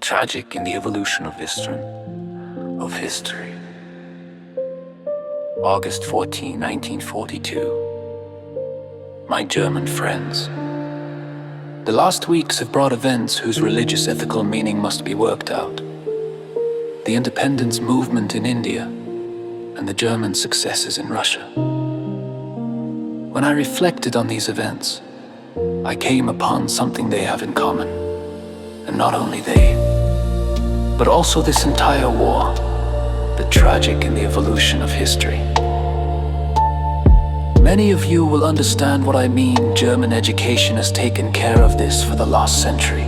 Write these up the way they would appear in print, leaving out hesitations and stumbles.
tragic in the evolution of history. August 14, 1942. My German friends. The last weeks have brought events whose religious ethical meaning must be worked out. The independence movement in India and the German successes in Russia. When I reflected on these events, I came upon something they have in common. And not only they, but also this entire war, the tragic in the evolution of history. Many of you will understand what I mean. German education has taken care of this for the last century.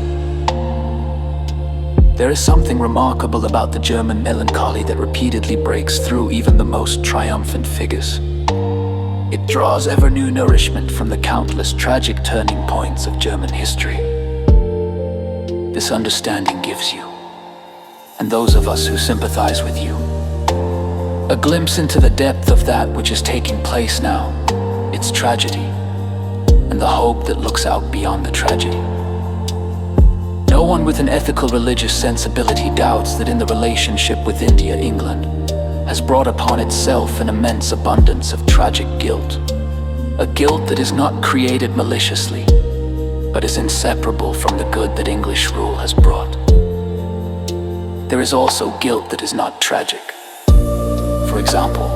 There is something remarkable about the German melancholy that repeatedly breaks through even the most triumphant figures. It draws ever new nourishment from the countless tragic turning points of German history. This understanding gives you, and those of us who sympathize with you, a glimpse into the depth of that which is taking place now, its tragedy, and the hope that looks out beyond the tragedy. No one with an ethical religious sensibility doubts that in the relationship with India, England has brought upon itself an immense abundance of tragic guilt, a guilt that is not created maliciously, but is inseparable from the good that English rule has brought. There is also guilt that is not tragic. For example,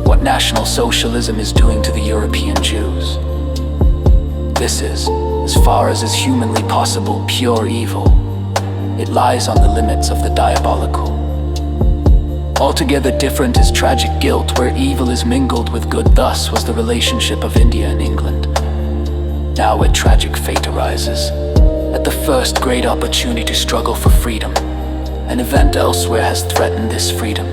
what National Socialism is doing to the European Jews. This is, as far as is humanly possible, pure evil. It lies on the limits of the diabolical. Altogether different is tragic guilt, where evil is mingled with good. Thus was the relationship of India and England. Now a tragic fate arises. At the first great opportunity to struggle for freedom, an event elsewhere has threatened this freedom.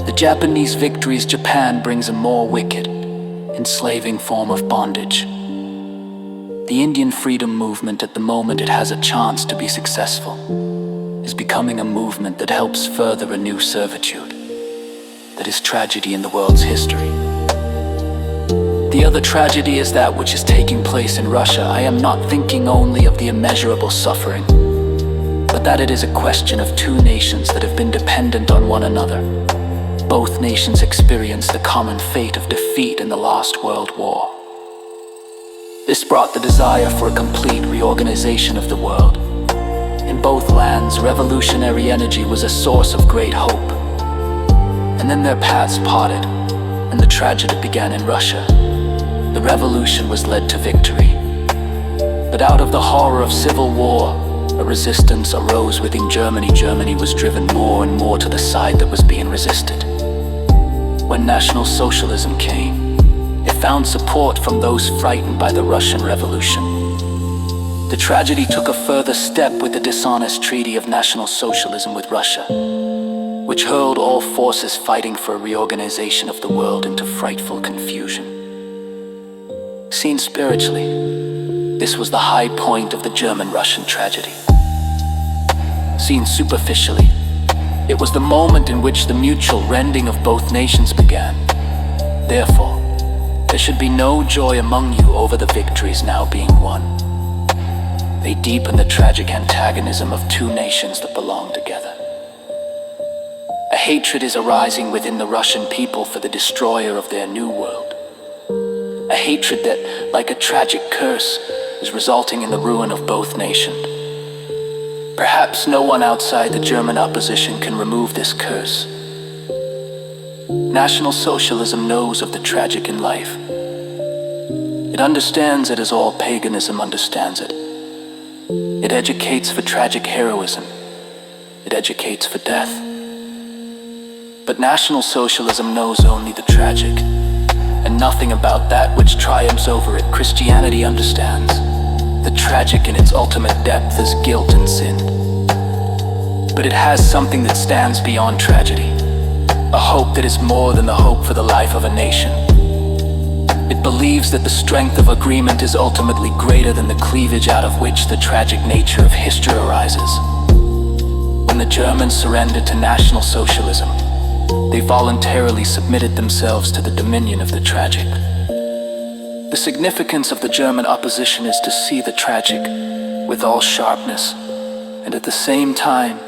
The Japanese victories. Japan brings a more wicked, enslaving form of bondage. The Indian freedom movement, at the moment it has a chance to be successful, is becoming a movement that helps further a new servitude. That is tragedy in the world's history. The other tragedy is that which is taking place in Russia. I am not thinking only of the immeasurable suffering, but that it is a question of two nations that have been dependent on one another. Both nations experienced the common fate of defeat in the last World War. This brought the desire for a complete reorganization of the world. In both lands, revolutionary energy was a source of great hope. And then their paths parted, and the tragedy began in Russia. The revolution was led to victory. But out of the horror of civil war, a resistance arose within Germany. Germany was driven more and more to the side that was being resisted. When National Socialism came, it found support from those frightened by the Russian Revolution. The tragedy took a further step with the dishonest Treaty of National Socialism with Russia, which hurled all forces fighting for a reorganization of the world into frightful confusion. Seen spiritually, this was the high point of the German-Russian tragedy. Seen superficially, it was the moment in which the mutual rending of both nations began. Therefore, there should be no joy among you over the victories now being won. They deepen the tragic antagonism of two nations that belong together. A hatred is arising within the Russian people for the destroyer of their new world. A hatred that, like a tragic curse, is resulting in the ruin of both nations. Perhaps no one outside the German opposition can remove this curse. National Socialism knows of the tragic in life. It understands it as all paganism understands it. It educates for tragic heroism. It educates for death. But National Socialism knows only the tragic, and nothing about that which triumphs over it. Christianity understands the tragic in its ultimate depth as guilt and sin. But it has something that stands beyond tragedy, a hope that is more than the hope for the life of a nation. It believes that the strength of agreement is ultimately greater than the cleavage out of which the tragic nature of history arises. When the Germans surrendered to National Socialism, they voluntarily submitted themselves to the dominion of the tragic. The significance of the German opposition is to see the tragic with all sharpness, and at the same time,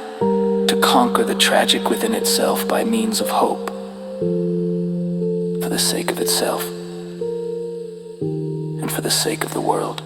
to conquer the tragic within itself by means of hope, for the sake of itself, and for the sake of the world.